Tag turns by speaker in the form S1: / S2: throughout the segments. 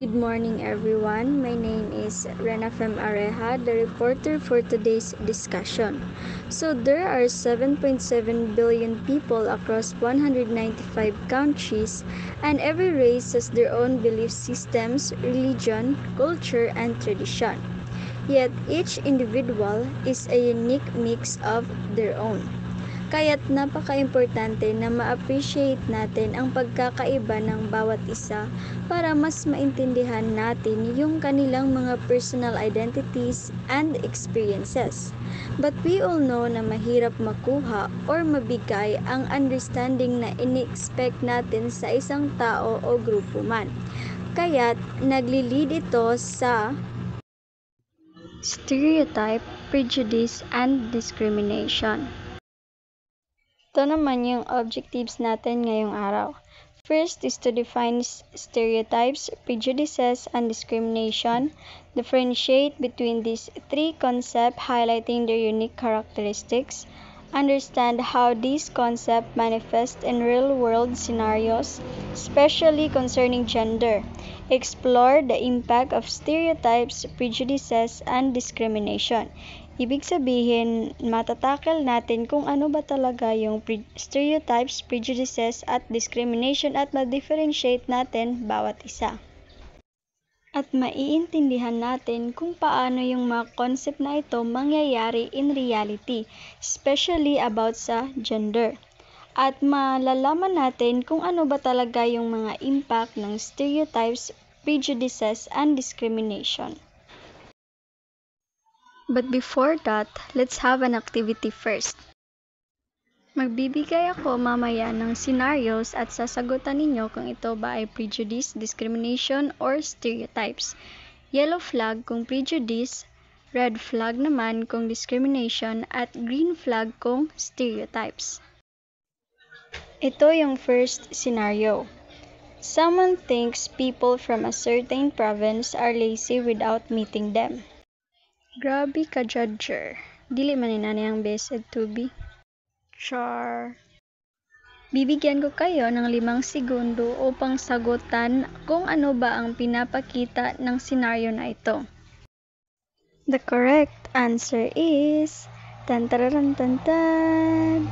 S1: Good morning, everyone. My name is Rena Fem Areja, the reporter for today's discussion. So, there are 7.7 billion people across 195 countries, and every race has their own belief systems, religion, culture, and tradition. Yet, each individual is a unique mix of their own. Kaya't napaka-importante na ma-appreciate natin ang pagkakaiba ng bawat isa para mas maintindihan natin yung kanilang mga personal identities and experiences. But we all know na mahirap makuha or mabigay ang understanding na ini-expect natin sa isang tao o grupo man. Kaya't nagli-lead ito sa stereotype, prejudice, and discrimination. Ito naman yung objectives natin ngayong araw. First is to define stereotypes, prejudices, and discrimination. Differentiate between these three concepts, highlighting their unique characteristics. Understand how these concepts manifest in real-world scenarios, especially concerning gender. Explore the impact of stereotypes, prejudices, and discrimination. Ibig sabihin, matatakel natin kung ano ba talaga yung stereotypes, prejudices, at discrimination at ma-differentiate natin bawat isa. At maiintindihan natin kung paano yung mga concept na ito mangyayari in reality, especially about sa gender. At malalaman natin kung ano ba talaga yung mga impact ng stereotypes, prejudices, and discrimination. But before that, let's have an activity first. Magbibigay ako mamaya ng scenarios at sasagutan ninyo kung ito ba ay prejudice, discrimination, or stereotypes. Yellow flag kung prejudice, red flag naman kung discrimination, at green flag kung stereotypes. Ito yung first scenario. Someone thinks people from a certain province are lazy without meeting them. Grabe ka, judger. Dili man ni ang besed tubi. Char. Bibigyan ko kayo ng 5 segundo upang sagutan kung ano ba ang pinapakita ng senaryo na ito. The correct answer is tan-tararan-tan-tan,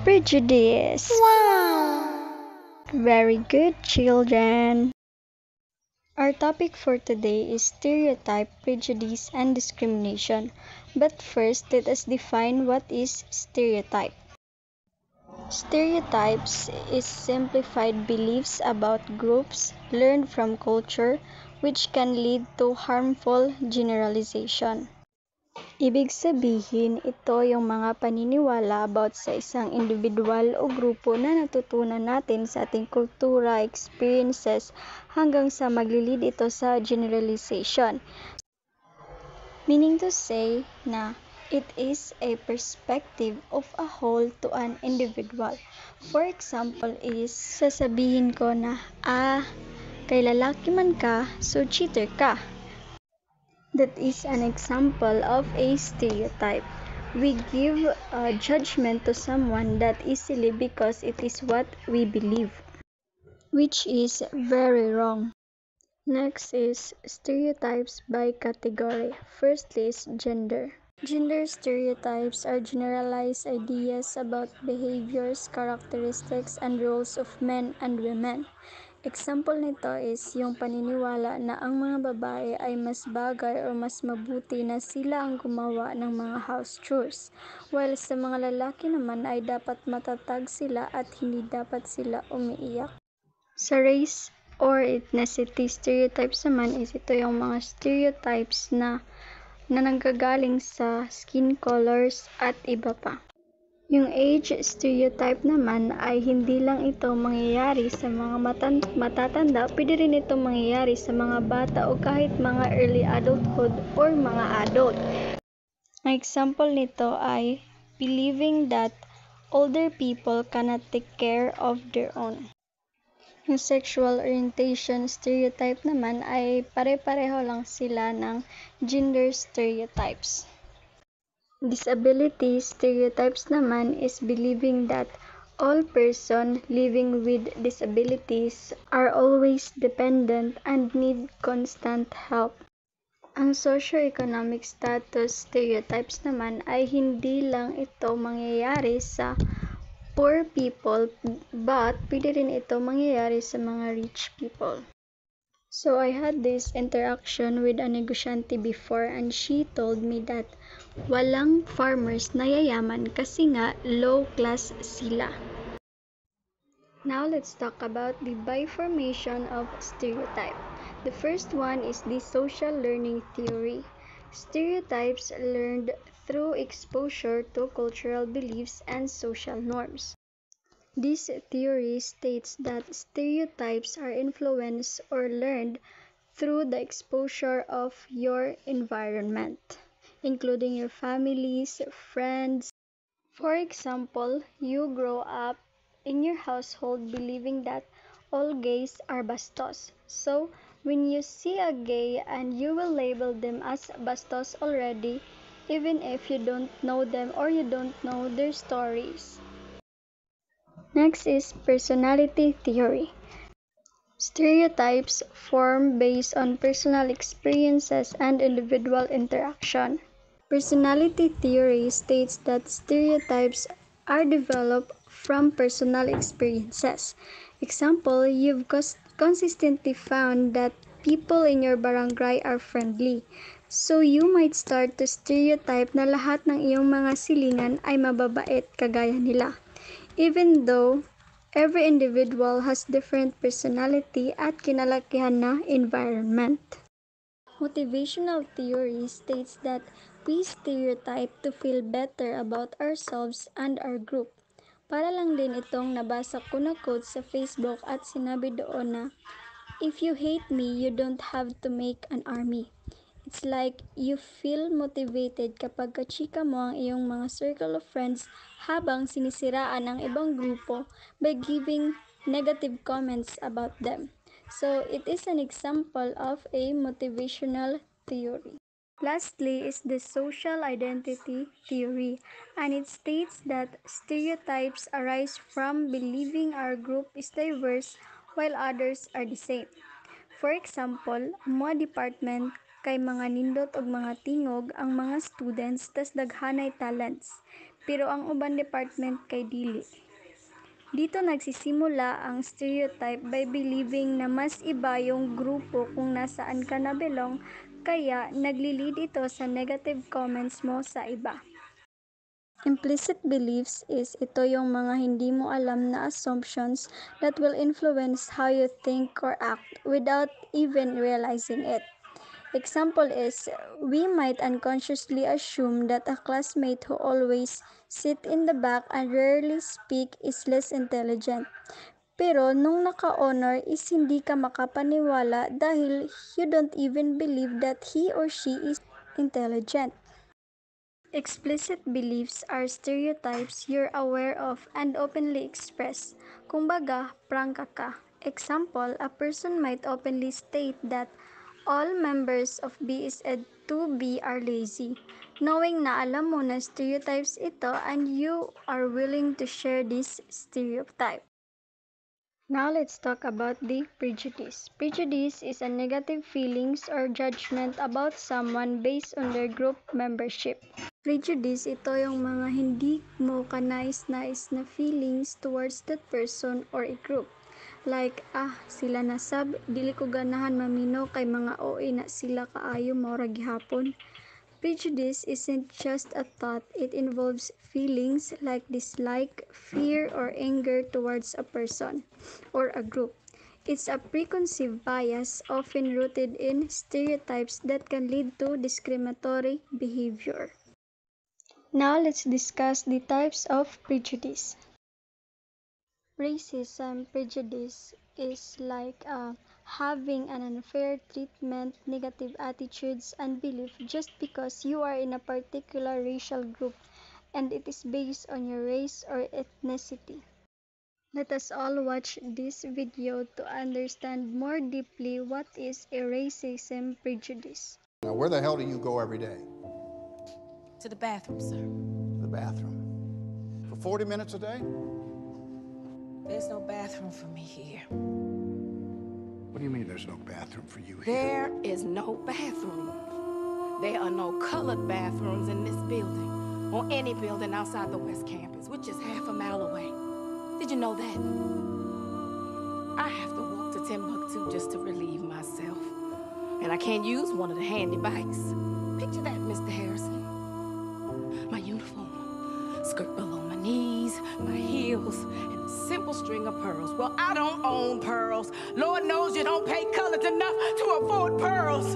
S1: prejudice. Wow! Very good, children. Our topic for today is stereotype, prejudice, and discrimination. But first, let us define what is stereotype. Stereotypes is simplified beliefs about groups learned from culture, which can lead to harmful generalization. Ibig sabihin, ito yung mga paniniwala about sa isang individual o grupo na natutunan natin sa ating kultura, experiences, hanggang sa maglilid ito sa generalization. Meaning to say na it is a perspective of a whole to an individual. For example is, sasabihin ko na, kay lalaki man ka, so cheater ka. That is an example of a stereotype. We give a judgment to someone that easily because it is what we believe, which is very wrong. Next is stereotypes by category. First is gender. Gender stereotypes are generalized ideas about behaviors, characteristics, and roles of men and women. Example nito is yung paniniwala na ang mga babae ay mas bagay o mas mabuti na sila ang gumawa ng mga house chores, while sa mga lalaki naman ay dapat matatag sila at hindi dapat sila umiiyak. Sa race or ethnicity stereotypes naman is ito yung mga stereotypes na nanggagaling sa skin colors at iba pa. Yung age stereotype naman ay hindi lang ito mangyayari sa mga matatanda, pwede rin ito mangyayari sa mga bata o kahit mga early adulthood or mga adult. Ang example nito ay believing that older people cannot take care of their own. Yung sexual orientation stereotype naman ay pare-pareho lang sila ng gender stereotypes. Disability stereotypes naman is believing that All persons living with disabilities are always dependent and need constant help. Ang socio-economic status stereotypes naman ay hindi lang ito mangyayari sa poor people but pwede rin ito mangyayari sa mga rich people. So I had this interaction with a negosyante before and she told me that walang farmers na yayaman kasi nga low class sila. Now let's talk about the bifurcation of stereotype. The first one is the social learning theory. Stereotypes learned through exposure to cultural beliefs and social norms. This theory states that stereotypes are influenced or learned through the exposure of your environment, including your families, friends. For example, you grow up in your household believing that all gays are bastos. So, when you see a gay and you will label them as bastos already, even if you don't know them or you don't know their stories. Next is personality theory. Stereotypes form based on personal experiences and individual interaction. Personality theory states that stereotypes are developed from personal experiences. Example, you've consistently found that people in your barangay are friendly. So you might start to stereotype na lahat ng iyong mga silingan ay mababait kagaya nila. Even though every individual has different personality at kinalakihan na environment. Motivational theory states that we stereotype to feel better about ourselves and our group. Para lang din itong nabasa ko na quote sa Facebook at sinabi doon na, "If you hate me, you don't have to make an army." It's like you feel motivated kapag kachika mo ang iyong mga circle of friends habang sinisiraan ang ibang grupo by giving negative comments about them. So, it is an example of a motivational theory. Lastly is the social identity theory, and it states that stereotypes arise from believing our group is diverse while others are the same. For example, ang mga department kay mga nindot og mga tingog ang mga students tas daghanay talents, pero ang uban department kay dili. Dito nagsisimula ang stereotype by believing na mas iba yung grupo kung nasaan ka na belong, kaya nagli-lead ito sa negative comments mo sa iba. Implicit beliefs is ito yung mga hindi mo alam na assumptions that will influence how you think or act without even realizing it. Example is, we might unconsciously assume that a classmate who always sit in the back and rarely speak is less intelligent. Pero nung naka-honor is hindi ka makapaniwala dahil you don't even believe that he or she is intelligent. Explicit beliefs are stereotypes you're aware of and openly express. Kumbaga, prangka ka. Example, a person might openly state that all members of BSED 2B are lazy, knowing na alam mo na stereotypes ito and you are willing to share this stereotype. Now let's talk about the prejudice. Prejudice is a negative feelings or judgment about someone based on their group membership. Prejudice, ito yung mga hindi mo kanais-nais na feelings towards that person or a group. Like, sila nasab, dili ko ganahan mamino kay mga OA na sila kaayo maura gihapon. Prejudice isn't just a thought, it involves feelings like dislike, fear, or anger towards a person or a group. It's a preconceived bias often rooted in stereotypes that can lead to discriminatory behavior. Now let's discuss the types of prejudice. Racism prejudice is like having an unfair treatment, negative attitudes, and belief just because you are in a particular racial group and it is based on your race or ethnicity. Let us all watch this video to understand more deeply what is a racism prejudice.
S2: Now, where the hell do you go every day?
S3: To the bathroom, sir.
S2: The bathroom. For 40 minutes a day?
S3: There's no bathroom for me here.
S2: What do you mean there's no bathroom for you here?
S3: There is no bathroom. There are no colored bathrooms in this building, or any building outside the West Campus, which is half a mile away. Did you know that? I have to walk to Timbuktu just to relieve myself. And I can't use one of the handy bikes. Picture that, Mr. Harrison. My uniform, skirt below my knees, my heels, and a simple string of pearls. Well, I don't own pearls. Lord knows you don't pay colors enough to afford pearls.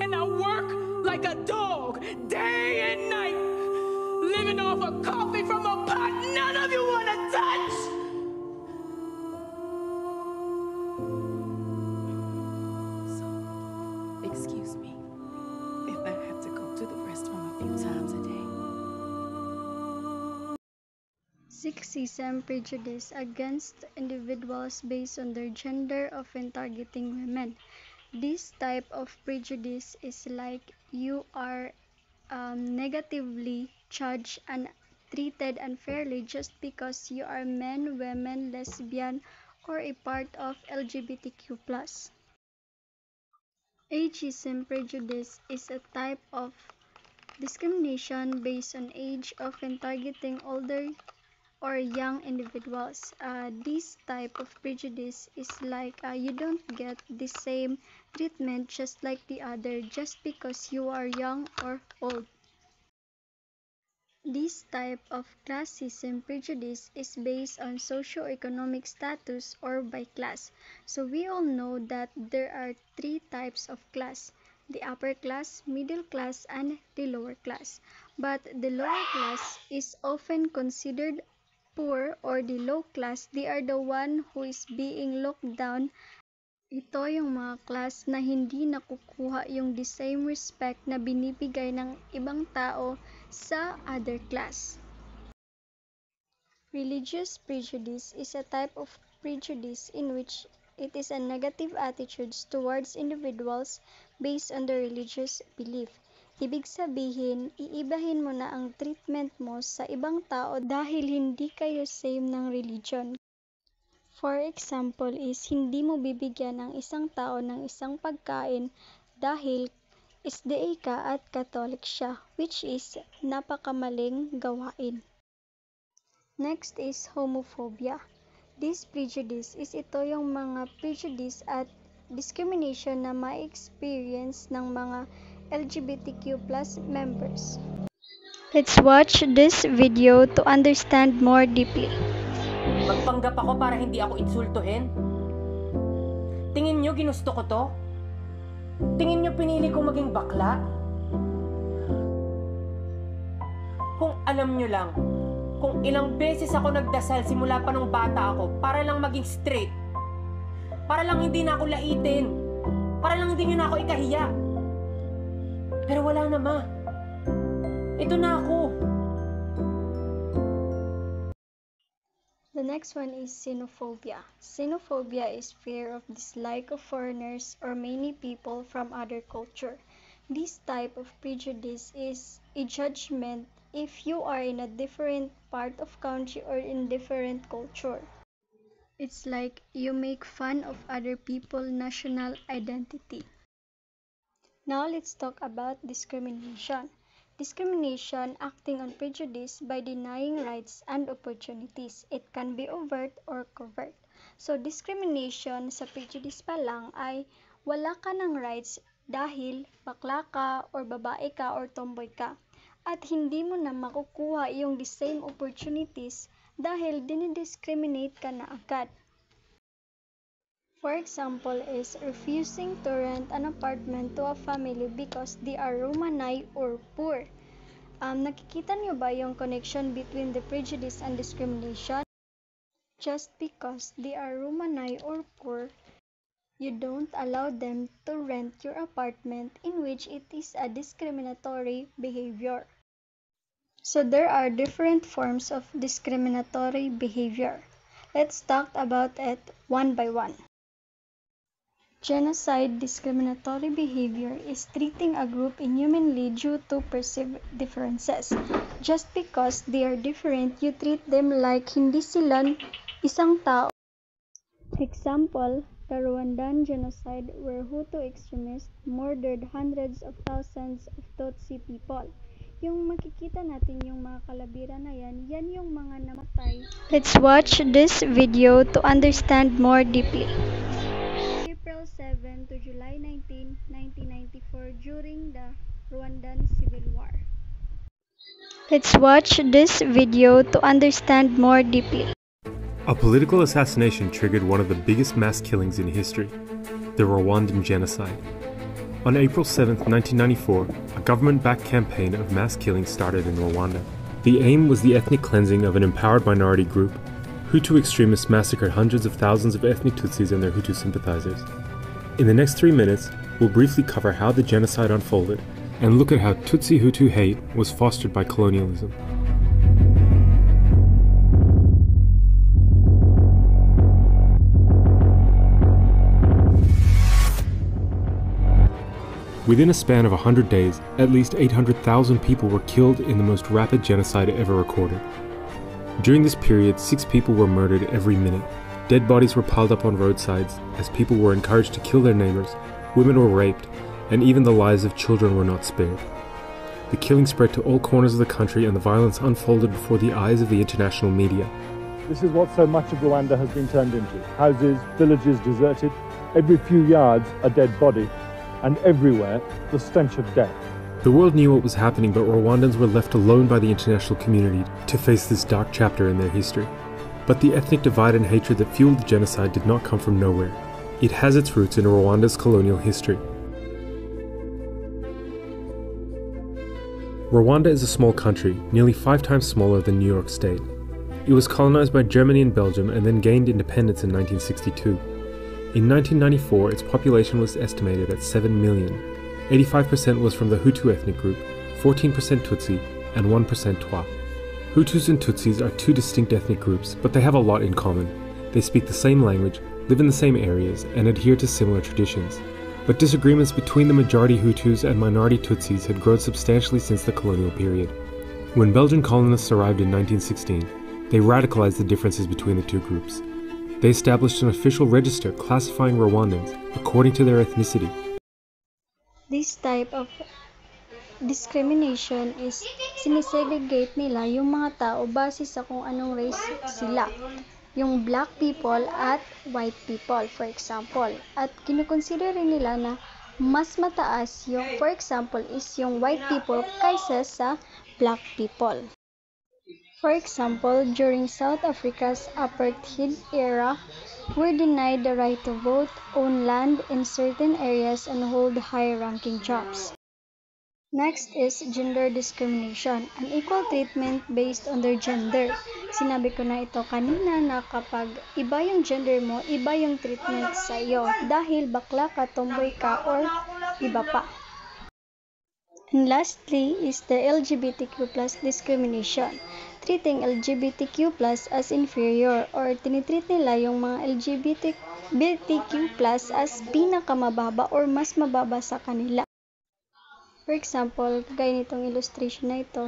S3: And I work like a dog, day and night, living off of coffee from a pot none of you want to touch. So, excuse me if I have to go to the restroom a few times a day.
S1: Sexism prejudice against individuals based on their gender, often targeting women. This type of prejudice is like you are negatively judged and treated unfairly just because you are man, women, lesbian, or a part of LGBTQ+. Ageism prejudice is a type of discrimination based on age, often targeting older or young individuals. This type of prejudice is like you don't get the same treatment just like the other just because you are young or old. This type of classism prejudice is based on socio-economic status or by class. So we all know that there are three types of class: the upper class, middle class, and the lower class. But the lower class is often considered poor, or the low class, they are the one who is being looked down. Ito yung mga class na hindi nakukuha yung the same respect na binibigay ng ibang tao sa other class. Religious prejudice is a type of prejudice in which it is a negative attitudes towards individuals based on their religious belief. Ibig sabihin, iibahin mo na ang treatment mo sa ibang tao dahil hindi kayo same ng religion. For example is, hindi mo bibigyan ng isang tao ng isang pagkain dahil SDA ka at Catholic siya, which is napakamaling gawain. Next is homophobia. This prejudice is ito yung mga prejudice at discrimination na ma-experience ng mga LGBTQ+ members. Let's watch this video to understand more deeply.
S4: Magpanggap ako para hindi ako insultuhin? Tingin nyo ginusto ko to? Tingin nyo pinili kong maging bakla? Kung alam nyo lang, kung ilang beses ako nagdasal simula pa nung bata ako para lang maging straight, para lang hindi na ako laitin, para lang hindi nyo na ako ikahiya. Pero wala na, ma. Ito na ako.
S1: The next one is xenophobia. Xenophobia is fear of dislike of foreigners or many people from other culture. This type of prejudice is a judgment if you are in a different part of country or in different culture. It's like you make fun of other people's national identity. Now let's talk about discrimination. Discrimination acting on prejudice by denying rights and opportunities. It can be overt or covert. So discrimination sa prejudice pa lang ay wala ka ng rights dahil bakla ka or babae ka or tomboy ka. At hindi mo na makukuha yung the same opportunities dahil dinidiscriminate ka na agad. For example is refusing to rent an apartment to a family because they are Romanay or poor. Nakikita niyo ba yung connection between the prejudice and discrimination? Just because they are Romanay or poor, you don't allow them to rent your apartment, in which it is a discriminatory behavior. So there are different forms of discriminatory behavior. Let's talk about it one by one. Genocide discriminatory behavior is treating a group inhumanly due to perceived differences. Just because they are different, you treat them like hindi sila isang tao. Example, the Rwandan genocide where Hutu extremists murdered hundreds of thousands of Tutsi people. Yung makikita natin yung mga kalabira na yan yung mga namatay. Let's watch this video to understand more deeply. April 7 to July 19, 1994 during the Rwandan Civil War. Let's watch this video to understand more deeply.
S5: A political assassination triggered one of the biggest mass killings in history, the Rwandan genocide. On April 7, 1994, a government-backed campaign of mass killings started in Rwanda. The aim was the ethnic cleansing of an empowered minority group. Hutu extremists massacred hundreds of thousands of ethnic Tutsis and their Hutu sympathizers. In the next 3 minutes, we'll briefly cover how the genocide unfolded and look at how Tutsi-Hutu hate was fostered by colonialism. Within a span of 100 days, at least 800,000 people were killed in the most rapid genocide ever recorded. During this period, 6 people were murdered every minute. Dead bodies were piled up on roadsides as people were encouraged to kill their neighbors, women were raped, and even the lives of children were not spared. The killing spread to all corners of the country and the violence unfolded before the eyes of the international media.
S6: This is what so much of Rwanda has been turned into. Houses, villages deserted, every few yards a dead body, and everywhere the stench of death.
S5: The world knew what was happening, but Rwandans were left alone by the international community to face this dark chapter in their history. But the ethnic divide and hatred that fueled the genocide did not come from nowhere. It has its roots in Rwanda's colonial history. Rwanda is a small country, nearly 5 times smaller than New York State. It was colonized by Germany and Belgium and then gained independence in 1962. In 1994, its population was estimated at 7 million. 85% was from the Hutu ethnic group, 14% Tutsi, and 1% Twa. Hutus and Tutsis are 2 distinct ethnic groups, but they have a lot in common. They speak the same language, live in the same areas, and adhere to similar traditions. But disagreements between the majority Hutus and minority Tutsis had grown substantially since the colonial period. When Belgian colonists arrived in 1916, they radicalized the differences between the 2 groups. They established an official register classifying Rwandans according to their ethnicity.
S1: This type of discrimination is sinisegregate nila yung mga tao base sa kung anong race sila. Yung black people at white people, for example. At kinukonsider rin nila na mas mataas yung, for example, is yung white people kaysa sa black people. For example, during South Africa's apartheid era, were denied the right to vote, own land in certain areas, and hold high-ranking jobs. Next is gender discrimination, an equal treatment based on their gender. Sinabi ko na ito kanina na kapag iba yung gender mo, iba yung treatment sa iyo dahil bakla ka, tomboy ka, or iba pa. And lastly is the LGBTQ+ discrimination, treating LGBTQ+ as inferior or tinitreat nila yung mga LGBTQ+ as pinakamababa or mas mababa sa kanila. For example, gaya nitong illustration na ito,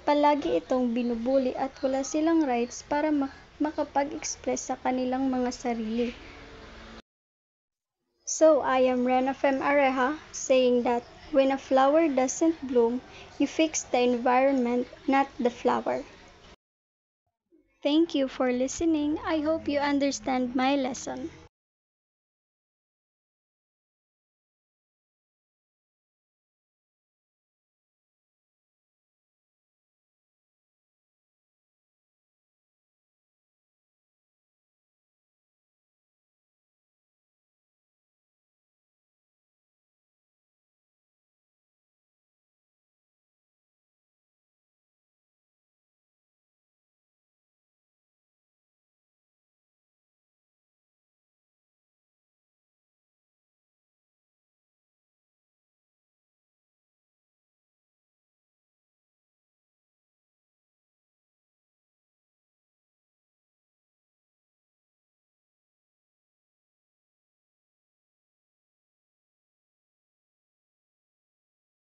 S1: palagi itong binubuli at wala silang rights para makapag-express sa kanilang mga sarili. So, I am Rena Fem Areha saying that when a flower doesn't bloom, you fix the environment, not the flower. Thank you for listening. I hope you understand my lesson.